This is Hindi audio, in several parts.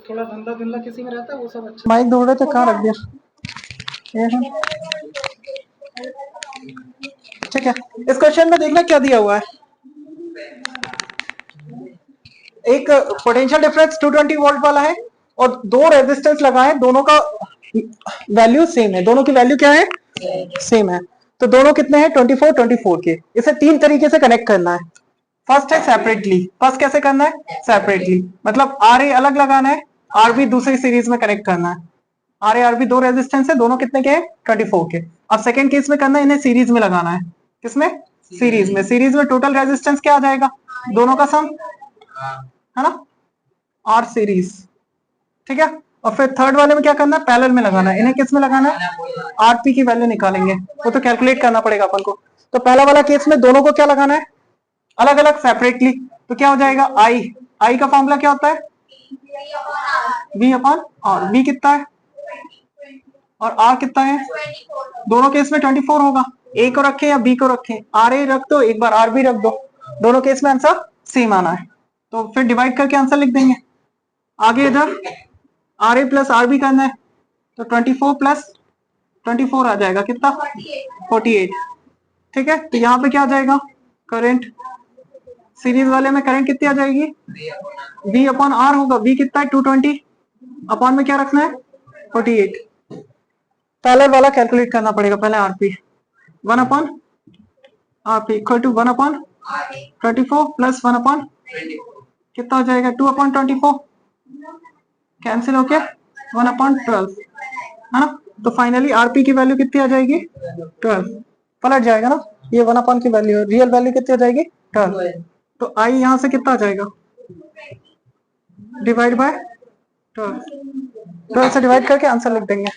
थोड़ा धंधा धुंधा किसी में रहता है वो सब अच्छा। माइक दौड़ रहे थे, कहाँ रख दिया? ठीक है, इस क्वेश्चन में देखना क्या दिया हुआ है। एक पोटेंशियल डिफरेंस 220 वोल्ट वाला है और दो रेजिस्टेंस लगा है, दोनों का वैल्यू सेम है। दोनों की वैल्यू क्या है? सेम है। तो दोनों कितने हैं? 24 24 के। इसे तीन तरीके से कनेक्ट करना है। फर्स्ट है सेपरेटली। फर्स्ट कैसे करना है? सेपरेटली, मतलब आर ए अलग लगाना है, आर बी दूसरी सीरीज में कनेक्ट करना है। आर ए आर बी दो रेजिस्टेंस है, दोनों कितने के हैं? 24 के। अब सेकंड केस में करना है, इन्हें सीरीज में लगाना है। किसमें? सीरीज में। सीरीज में टोटल रेजिस्टेंस क्या आ जाएगा? दोनों का सम, है ना, आर सीरीज। ठीक है। और फिर थर्ड वाले में क्या करना है? पैरेलल में लगाना है। इन्हें किस में लगाना है? आरपी की वैल्यू निकालेंगे, वो तो कैलकुलेट करना पड़ेगा अपन को। तो पहला वाला केस में दोनों को क्या लगाना है? अलग अलग सेपरेटली। तो क्या हो जाएगा? आई। आई का फॉर्मूला क्या होता है? V upon are. V कितना है और R कितना है? दोनों केस में 24 होगा। A को रखें या B को रखें? आर ए रख दो, एक बार आर बी रख दो, दोनों केस में आंसर सेम आना है। तो फिर डिवाइड करके आंसर लिख देंगे। आगे इधर R A plus R B करना है, तो 24 प्लस 24 आ जाएगा कितना? 48। ठीक है। तो यहाँ पे क्या आ जाएगा? करंट। सीरीज वाले में करंट कितनी आ जाएगी? V अपॉन आर होगा। V कितना है? 220। अपॉन में क्या रखना है? 48। पहले वाला कैलकुलेट करना पड़ेगा पहले। RP 1 upon RP equal to 1 upon 24 plus 1 upon कितना हो जाएगा? 2 अपॉन 24 कैंसिल होके 1 अपॉन 12, है ना। तो फाइनली आरपी की वैल्यू कितनी आ जाएगी? 12। पलट जाएगा ना, ये 1 अपॉन की वैल्यू है, रियल वैल्यू कितनी आ जाएगी? 12। तो आई यहाँ से कितना आ जाएगा? Divide by 12। 12 से डिवाइड करके आंसर लिख देंगे।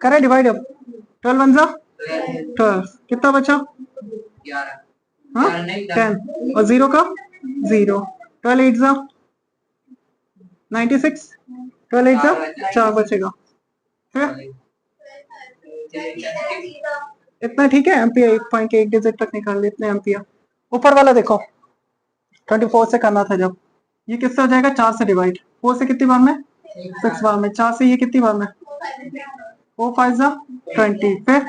करें डिवाइड। अब 12 वन जा 12, कितना बचा? 10 और 0 का 0। 12 8 जा 96। 12 8 जा 4 बचेगा। इतना ठीक है। एम्पियर 1 पॉइंट के 1 डिजिट तक निकाल ले, इतने एम्पियर। ऊपर वाला देखो 24 से करना था जब, ये किससे हो जाएगा? 4 से डिवाइड। 4 से कितनी बार में? 6 बार में। 4 से ये कितनी बार में? 4 5 जा 20, फिर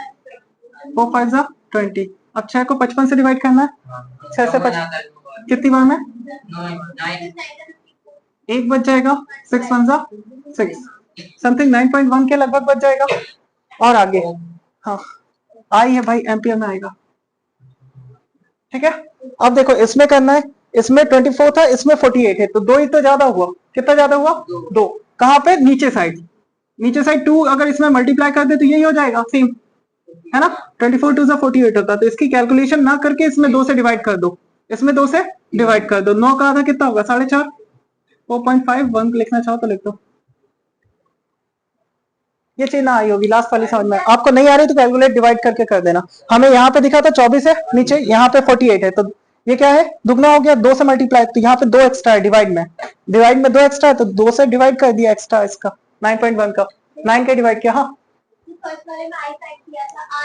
4 5 जा 20। अब 6 को 55 से डिवाइड करना है। 6 से 55 कितनी बार में? 1 बच जाएगा। 6 1 जा 6, समथिंग 9.1 के लगभग बच जाएगा। और आगे हाँ आई है भाई, एम्पियर में आएगा। ठीक है। अब देखो इसमें करना है, इसमें 24 था, इसमें 48 है, तो 2 ही तो ज्यादा हुआ। कितना ज्यादा हुआ? 2। कहां पे? नीचे साइड। नीचे साइड 2 अगर इसमें मल्टीप्लाई कर दे तो यही हो जाएगा सेम, है ना। 24 2 से 48 होता, तो इसकी कैलकुलेशन ना करके इसमें 2 से डिवाइड कर दो। इसमें 2 से डिवाइड कर दो। 9 का आधा कितना होगा? 4.5। 4.5 1 लिखना चाहो तो लिख दो। ये चीज ना आई होगी लास्ट वाली समझ में। आपको नहीं आ रही तो कैलकुलेट डिवाइड करके कर देना। हमें यहाँ पे दिखा था 24 है, नीचे यहाँ पे 48 है, तो ये क्या है? दुगना हो गया। 2 से मल्टीप्लाई, तो यहाँ पे 2 एक्स्ट्रा है डिवाइड में। डिवाइड में 2 एक्स्ट्रा है, तो 2 से डिवाइड कर दिया एक्स्ट्रा इसका 9.1 का। 9 के डिवाइड किया। हाँ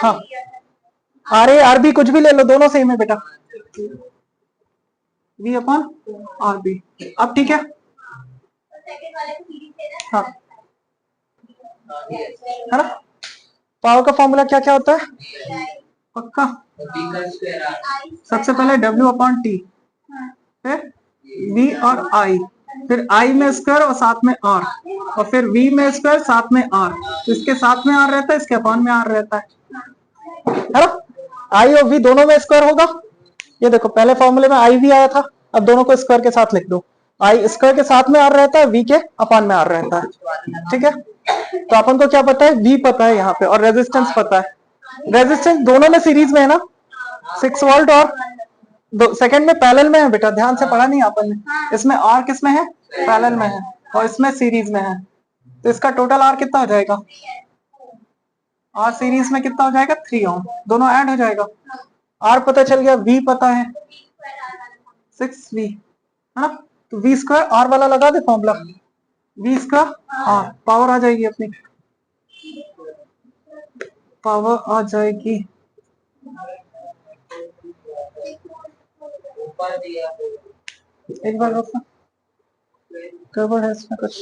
हाँ, आर ए आर बी कुछ भी ले लो, दोनों सेम है बेटा। V upon R B. अब ठीक है। हाँ, है ना। पावर का फॉर्मूला क्या क्या होता है? पक्का। सबसे पहले W अपॉन टी, फिर V और I, फिर I में स्क्वायर और साथ में R, और फिर V में स्क्वायर साथ में R। तो इसके साथ में R रहता है, इसके अपॉन में R रहता है ना। I और V दोनों में स्क्वायर होगा। ये देखो पहले फॉर्मूले में I V आया था, अब दोनों को स्क्वायर के साथ लिख दो। I स्क्वायर के साथ में R रहता है, V के अपॉन में R रहता है। ठीक है। तो अपन को क्या पता है? V पता है यहाँ पे, और रेजिस्टेंस पता है। रेजिस्टेंस दोनों में सीरीज में है ना, 6 वोल्ट, और सेकंड में पैरेलल में है बेटा, ध्यान से पढ़ा नहीं अपन ने। इसमें R किस में है? पैरेलल में है, और इसमें सीरीज में है। तो इसका टोटल R कितना हो जाएगा? R सीरीज में कितना हो जाएगा? 3 ओम। दोनों ऐड हो जाएगा। R पता चल गया, V पता है 6V, है ना। तो V स्क्वायर R वाला लगा दे formula, V square R, power आ जाएगी अपनी, पावर आ जाएगी। एक बार रोकना। गड़बड़ है इसमें कुछ।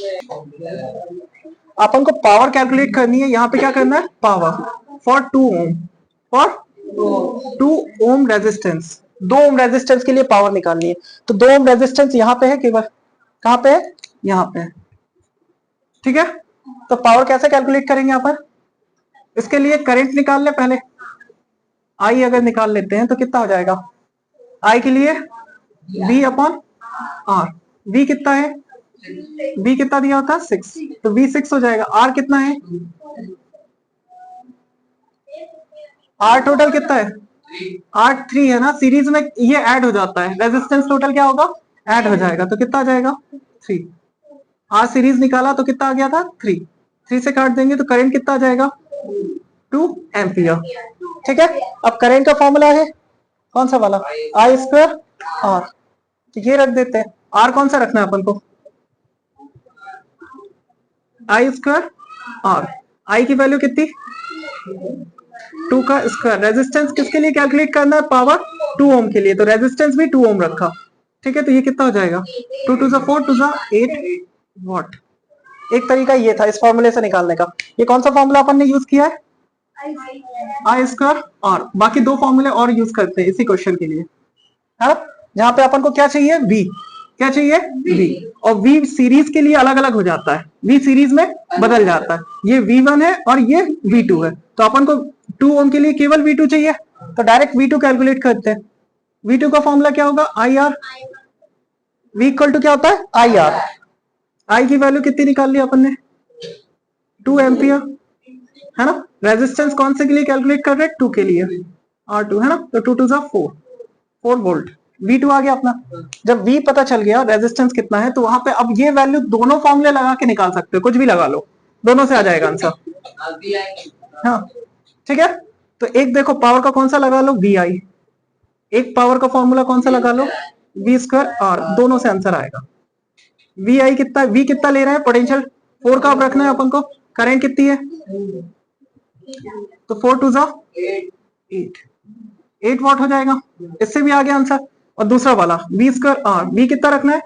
अपन को पावर कैलकुलेट करनी है, यहाँ पे क्या करना है, power for 2 ohm, for 2 ohm resistance, 2 ohm resistance के लिए पावर निकालनी है। तो 2 ओम रेजिस्टेंस यहाँ पे है केवल, कहाँ पे है, यहाँ पे है, ठीक है। तो पावर कैसे कैलकुलेट करेंगे यहाँ पर, इसके लिए करंट निकाल ले पहले, आई अगर निकाल लेते हैं तो कितना हो जाएगा, आई के लिए V अपॉन आर, V कितना है, V कितना दिया होता है 6, तो V 6 हो जाएगा। R कितना है, R टोटल कितना है, R 3 है ना, सीरीज में ये ऐड हो जाता है, रेजिस्टेंस टोटल क्या होगा, ऐड हो जाएगा, तो कितना आ जाएगा 3। R सीरीज निकाला तो कितना आ गया था 3, 3 से काट देंगे तो करंट कितना आ जाएगा 2 एम्पियर, ठीक है। अब करंट का फॉर्मूला है कौन सा वाला, आई स्क्वायर आर, तो ये रख देते हैं। आर कौन सा रखना है अपन को, आई स्क्वायर आर, आई की वैल्यू कितनी 2 का स्क्वायर, रेजिस्टेंस किसके लिए कैलकुलेट करना है, पावर 2 ओम के लिए, तो रेजिस्टेंस भी 2 ओम रखा, ठीक है। तो ये कितना हो जाएगा 2 टू 4 टू 8 वॉट। एक तरीका ये था इस फॉर्मूले से निकालने का। ये कौन सा फॉर्मूला अपन ने यूज किया है, आई स्क्वायर आर। बाकी 2 फॉर्मूले और यूज करते हैं इसी क्वेश्चन के लिए, है ना। जहां पे अपन को क्या चाहिए, V, क्या चाहिए V, और V सीरीज के लिए अलग अलग हो जाता है, V सीरीज में बदल जाता है, ये V1 है और ये V2 है, तो अपन को 2 ओम के लिए केवल V2 चाहिए, तो डायरेक्ट V2 कैलकुलेट करते हैं। V2 का फॉर्मूला क्या होगा, IR, V इक्वल टू क्या होता है IR, I की वैल्यू कितनी निकाल ली अपन ने 2 एम्पियर, है ना। रेजिस्टेंस कौन से के लिए कैलकुलेट कर रहे हैं, 2 के लिए, R2 है ना, तो 2 टू 4 वोल्ट, V2 आ गया अपना। जब V पता चल गया रेजिस्टेंस कितना है, तो वहां पे अब ये वैल्यू दोनों फॉर्मूले लगा के निकाल सकते हो, कुछ भी लगा लो, दोनों से आ जाएगा आंसर, हाँ ठीक है। तो एक देखो पावर का कौन सा लगा लो VI, एक पावर का फॉर्मूला कौन सा लगा लो V स्क्वायर R, दोनों से आंसर आएगा। VI कितना, V कितना ले रहे हैं, पोटेंशियल 4 का अब रखना है अपन को, करंट कितनी है, तो 4 टू 8 वॉट हो जाएगा, इससे भी आ गया आंसर। और दूसरा वाला V स्क्वायर R, V कितना रखना है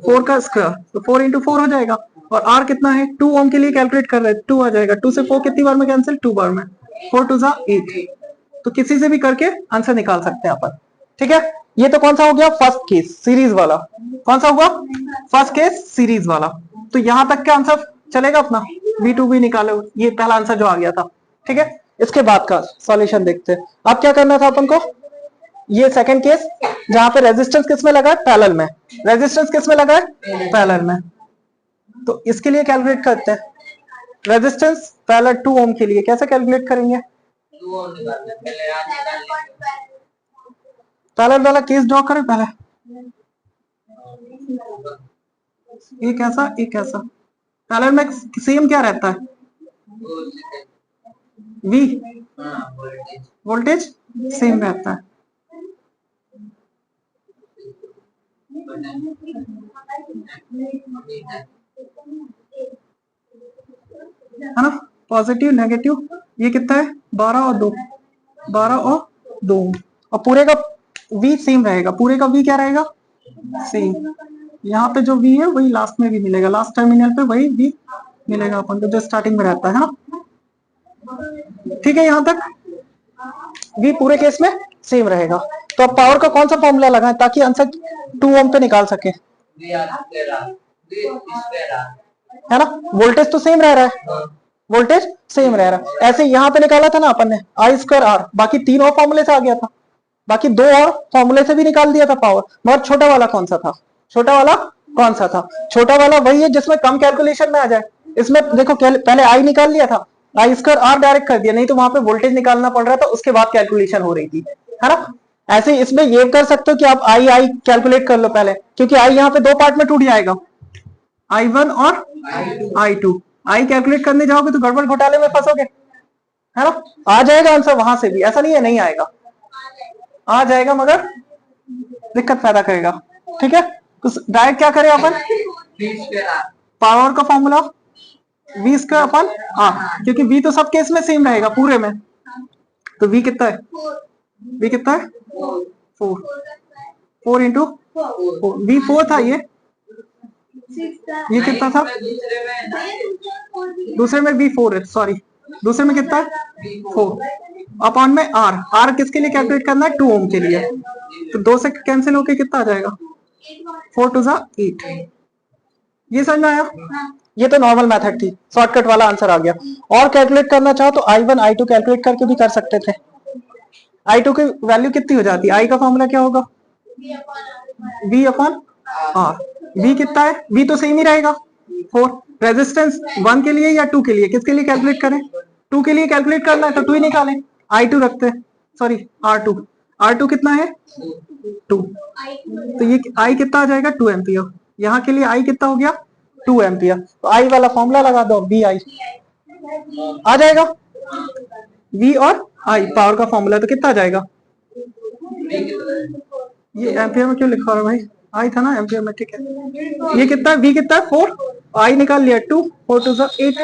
4 का स्क्वायर, तो 4 इंटू 4 हो जाएगा, और R कितना है 2 ओम के लिए कैलकुलेट कर रहे हैं, 2 आ जाएगा, 2 से 4 कितनी बार में कैंसिल, 2 बार में, 4 टू 8, तो किसी से भी करके आंसर निकाल सकते हैं अपन, ठीक है। ये तो कौन सा हो गया, फर्स्ट केस सीरीज वाला, कौन सा हुआ फर्स्ट केस सीरीज वाला। तो यहां तक का आंसर चलेगा अपना, V2 भी निकालो, ये पहला आंसर जो आ गया था, ठीक है। इसके बाद का सॉल्यूशन देखते हैं। अब क्या करना था अपन को, ये सेकंड केस जहां पे रेजिस्टेंस किस में लगा है, पैरेलल में, रेजिस्टेंस किस में लगा है, पैरेलल में, तो इसके लिए कैलकुलेट करते हैं। रेजिस्टेंस पैरेलल 2 ओम के लिए कैसे कैलकुलेट करेंगे, पैरेलल वाला केस ड्रॉ करें पहले, एक ऐसा एक ऐसा, पैरेलल में सेम क्या रहता है, V वोल्टेज सेम रहता है ना, पॉजिटिव नेगेटिव, ये कितना है 12 और 2, 12 और 2, और पूरे का V सेम रहेगा, पूरे का V क्या रहेगा सेम, यहाँ पे जो V है वही लास्ट में भी मिलेगा, लास्ट टर्मिनल पे वही V मिलेगा अपन को जो स्टार्टिंग में रहता है ना, ठीक है। यहां तक V पूरे केस में सेम रहेगा। तो अब पावर का कौन सा फॉर्मूला लगाएं ताकि आंसर 2 ओम पे निकाल सके, है ना, वोल्टेज तो सेम रह रहा है, वोल्टेज सेम रह रहा है। ऐसे यहाँ पे निकाला था ना अपन ने आई स्क्वायर आर, बाकी 3 और फॉर्मूले से आ गया था, बाकी 2 और फॉर्मूले से भी निकाल दिया था पावर, मगर छोटा वाला कौन सा था, छोटा वाला कौन सा था, छोटा वाला वही है जिसमें कम कैलकुलेशन में आ जाए। इसमें देखो पहले आई निकाल लिया था, आई स्क्वायर आर डायरेक्ट कर दिया, नहीं तो वहां पे वोल्टेज निकालना पड़ रहा था, उसके बाद कैलकुलेशन हो रही थी, है ना। ऐसे इसमें ये कर सकते हो कि आप आई आई कैलकुलेट कर लो पहले, क्योंकि आई यहाँ पे 2 पार्ट में टूट जाएगा, I1 और I2, आई कैलकुलेट करने जाओगे तो गड़बड़ घोटाले में फंसोगे, है ना। आ जाएगा आंसर वहां से भी, ऐसा नहीं है नहीं आएगा, आ जाएगा मगर दिक्कत पैदा करेगा, ठीक है। तो डायरेक्ट क्या करें अपन, पावर का फॉर्मूला V स्क्वायर अपन क्योंकि V तो सब केस में सेम रहेगा पूरे में, तो V कितना है, V कितना है 4 इंटू V 4 था ये ये कितना था, दूसरे में भी 4 है, सॉरी दूसरे में कितना है 4 अपॉन में आर, आर किसके लिए कैलकुलेट करना है 2 ओम के लिए, तो 2 से कैंसिल होके कितना आ जाएगा 4 टू जा 8। ये समझ में आया, ये तो नॉर्मल मेथड थी, शॉर्टकट वाला आंसर आ गया। और कैलकुलेट करना चाहो तो I1 I2 कैलकुलेट करके भी कर सकते थे। I2 की वैल्यू कितनी हो जाती है, I का फॉर्मूला क्या होगा V अपॉन R, V कितना है, V तो सेम ही रहेगा 4। रेजिस्टेंस 1 के लिए या 2 के लिए, किसके लिए कैलकुलेट करें 2 के लिए कैलकुलेट करना है तो 2 ही निकालें, I2 रखते हैं, सॉरी R2, R2 कितना है 2, तो ये I कितना आ जाएगा 2 एम्पियर, यहाँ के लिए I कितना हो गया 2 एम्पियर, तो I वाला फॉर्मूला लगा दो, वी आई आ जाएगा, V और I पावर का फॉर्मूला, तो कितना आ जाएगा, ये एम्पियर में क्यों लिखा रहा भाई, आई था ना एम्पियर में, ठीक है। ये कितना है, V कितना है 4, आई निकाल लिया 2, 4 टू 8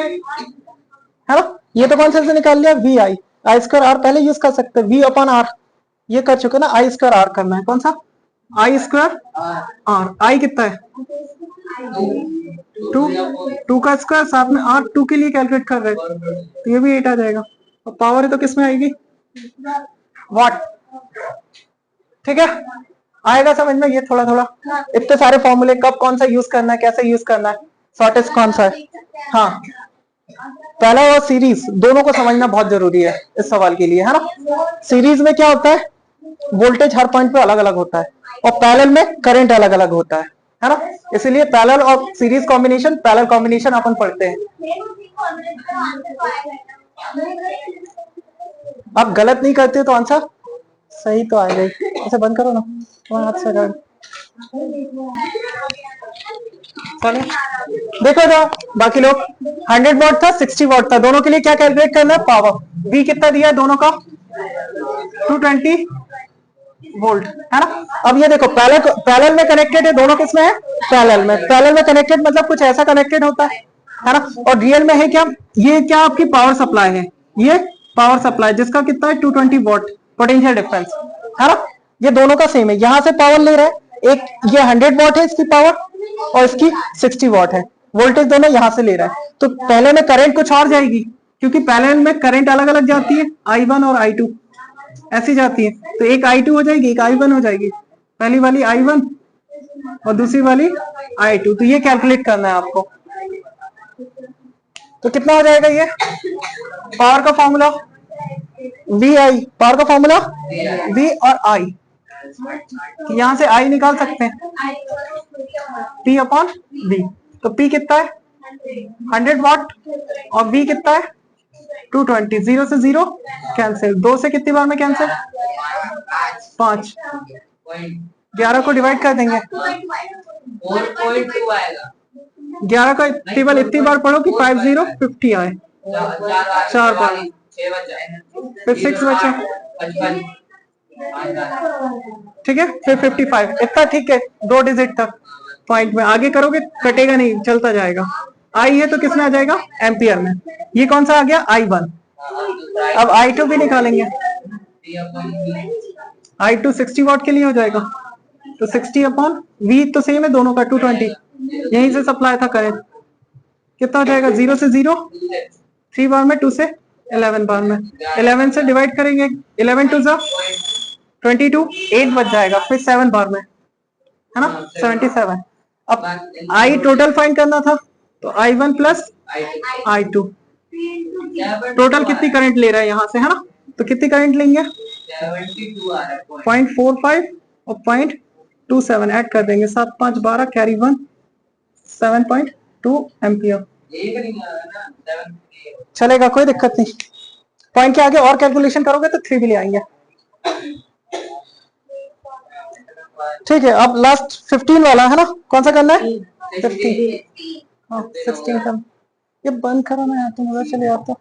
है ना, ये तो कौन से निकाल लिया V I, I square R पहले यूज कर सकते हैं, V अपॉन आर ये कर चुके ना, आई स्क्वायर आर करना है, कौन सा आई स्क्वायर आर, आई कितना है 2, 2 का स्क्वायर साथ में आर 2 के लिए कैलकुलेट कर रहे हैं, तो ये भी 8 आ जाएगा, और पावर है तो किसमें आएगी वाट, ठीक है आएगा समझ में, ये थोड़ा थोड़ा इतने सारे फॉर्मूले कब कौन सा यूज करना है, कैसे यूज करना है, शॉर्टेस्ट कौन सा है, हाँ पहला और सीरीज दोनों को समझना बहुत जरूरी है इस सवाल के लिए, है ना। सीरीज में क्या होता है, वोल्टेज हर पॉइंट पे अलग अलग होता है, और पैरेलल में करंट अलग अलग होता है ना, इसीलिए पैरेलल और सीरीज कॉम्बिनेशन, पैरेलल कॉम्बिनेशन अपन पढ़ते हैं। आप गलत नहीं करते तो आंसर सही तो आएगा ही, ऐसे बंद करो ना तुम्हारे हाथ से चलो देखो तो बाकी लोग 100 वॉट था 60 वॉट था, दोनों के लिए क्या कैलकुलेट करना है पावर, V कितना दिया है दोनों का 220 वोल्ट, है ना। अब ये देखो पैरेलल में कनेक्टेड है, दोनों किसमें है पैरेलल में कनेक्टेड मतलब कुछ ऐसा कनेक्टेड होता है ना, और रियल में है क्या, ये क्या आपकी पावर सप्लाई है, ये पावर सप्लाई जिसका कितना है 220 वॉट पोटेंशियल डिफरेंस, है ना, ये दोनों का सेम है, यहां से पावर ले रहा है, एक ये 100 वॉट है इसकी पावर और इसकी 60 वॉट है, वोल्टेज दोनों यहां से ले रहा है, तो पहले में करंट कुछ और जाएगी, क्योंकि पैरेलल में करंट अलग अलग जाती है, I1 और I2 ऐसी जाती है, तो एक I2 हो जाएगी एक I1 हो जाएगी, पहली वाली I1 और दूसरी वाली I2, तो ये कैलकुलेट करना है आपको, तो कितना हो जाएगा ये पावर का फॉर्मूला वी आई, पावर का फॉर्मूला V और I, यहां से I निकाल सकते हैं P अपॉन V, तो P कितना है 100 वॉट और V कितना है 220, 0 से 0 कैंसिल, 2 से कितनी बार में कैंसिल 5, 11 को डिवाइड कर देंगे 11 का टेबल इतनी बार पढ़ो कि 50 आए, 4 बार, फिर 6 बचा, ठीक है, फिर 55 इतना, ठीक है 2 डिजिट तक पॉइंट में, आगे करोगे कटेगा नहीं चलता जाएगा, आई है तो किसमें आ जाएगा एम्पियर में, ये कौन सा आ गया I1, अब I2 भी निकालेंगे, I2 60 वॉट के लिए हो जाएगा, तो 60 अपॉन V तो सेम है दोनों का 220, यहीं से सप्लाई था करंट, कितना हो जाएगा 0 से 0 3 बार में, 2 से 11 बार में, 11 से डिवाइड करेंगे 11 टू 22, 8 बच जाएगा, फिर 7 बार में, है ना 77। अब I टोटल फाइंड करना था, तो I1 प्लस I2, टोटल कितनी करंट ले रहा है यहाँ से, है ना, तो कितनी करंट लेंगे 0.45 और 0.27 ऐड कर देंगे, 7 5 12 कैरी 1 7.2 एम्पियर, चलेगा कोई दिक्कत नहीं, पॉइंट के आगे और कैलकुलेशन करोगे तो 3 भी ले आएंगे, ठीक है। अब लास्ट 15 वाला है ना, कौन सा करना है 15, हाँ 16 का, ये बंद करो ना यार, तुम उधर चले जाते।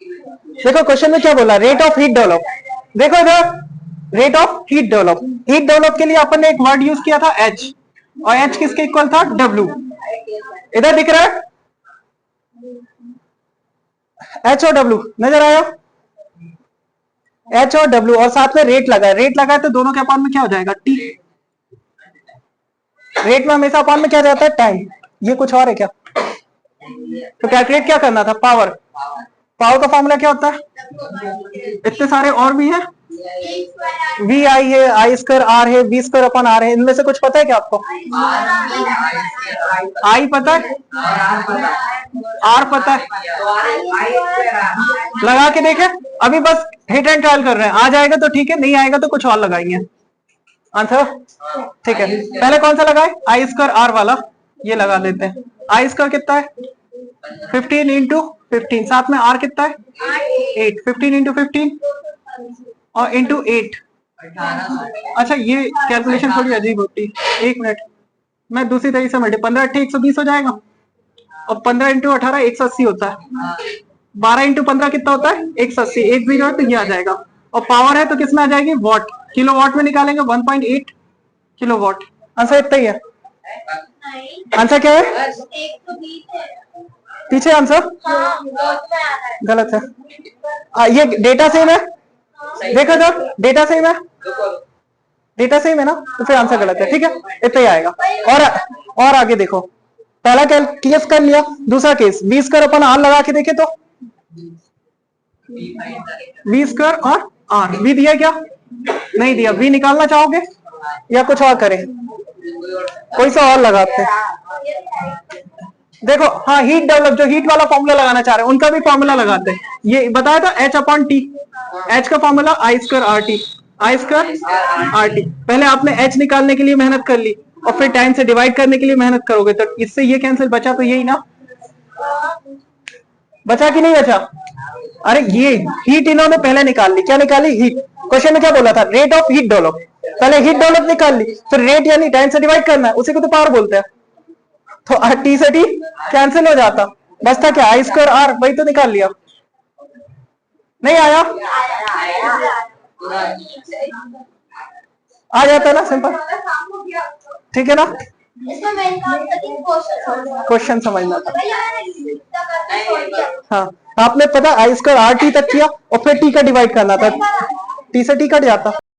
देखो क्वेश्चन में क्या बोला, रेट ऑफ हीट डेवलप। देखो इधर, rate of heat develop, heat develop के लिए अपन ने एक वर्ड यूज किया था एच, और एच किसके इक्वल था, डब्ल्यू। इधर दिख रहा है एच और डब्ल्यू, नजर आया, एच और डब्ल्यू, और साथ में रेट लगा है, रेट लगा है तो दोनों के अपॉन में क्या हो जाएगा, टी। रेट में हमेशा अपॉन में क्या जाता है, टाइम। ये कुछ और है क्या, तो कैलकुलेट क्या करना था, पावर। पावर का फॉर्मूला क्या होता है, इतने सारे और भी है, वी आई है, आई स्क्वायर आर है, वी स्क्वायर अपन आर है, इनमें से कुछ पता है क्या आपको, आई पता है, आर पता है, लगा के देखे, अभी बस हिट एंड ट्रायल कर रहे हैं, आ जाएगा तो ठीक है, नहीं आएगा तो कुछ और लगाएंगे आंसर। ठीक है, पहले कौन सा लगाए, आई स्क्वायर आर वाला, ये लगा लेते हैं। आई स्क्वायर कितना है, 15 इंटू 15, साथ में आर कितना है, 8, 15 इंटू 15 और इंटू 8। अच्छा ये कैलकुलेशन थोड़ी अजीब होती है, एक मिनट मैं दूसरी तरीके से मल्टी, 15 8 120 हो जाएगा, और 15 इंटू 18 180 होता है, 12 इंटू 15 कितना होता है, 180, एक जीरो है तो ये आ जाएगा, और पावर है तो किसमें आ जाएगी, वॉट, किलो वॉट में निकालेंगे 1.8 किलो वॉट। आंसर इतना ही है, आंसर क्या है, पीछे आंसर गलत है, ये डेटा सेम है, देखो तो डेटा सेम है, डेटा सेम है ना, तो फिर आंसर गलत है, ठीक है, इतना ही आएगा। और आगे देखो, पहला केस कर लिया, दूसरा केस, वी स्क्वायर अपन आर लगा के देखे तो, वी स्क्वायर और आर, वी दिया क्या, नहीं दिया, वी निकालना चाहोगे या कुछ और करें, कोई सा और लगाते हैं। देखो हाँ, हीट डेवलप, जो हीट वाला फॉर्मूला लगाना चाह रहे हैं उनका भी फॉर्मूला लगाते हैं, ये बताया था एच अपॉन टी, एच का formula I square R T, I square R T. पहले आपने एच निकालने के लिए मेहनत कर ली, और फिर टाइम से डिवाइड करने के लिए मेहनत करोगे, तो इससे ये कैंसिल, बचा तो यही ना, बचा कि नहीं बचा, अरे ये हीट इन्होंने पहले निकाल ली, क्या निकाली, हीट। क्वेश्चन में क्या बोला था, रेट ऑफ हीट डेवलप, पहले हीट डेवलप निकाल ली, फिर रेट यानी टाइम से डिवाइड करना है, उसी को तो पावर बोलते हैं, तो टी से टी कैंसिल हो जाता, बचता क्या, आई स्क्वायर आर, वही तो निकाल लिया, नहीं आया, आ जाता है ना, सिंपल, ठीक है ना, क्वेश्चन समझना था। हाँ, आपने पता आई स्क्वायर आर टी तक किया, और फिर टी का डिवाइड करना था, टी से टी कट जाता।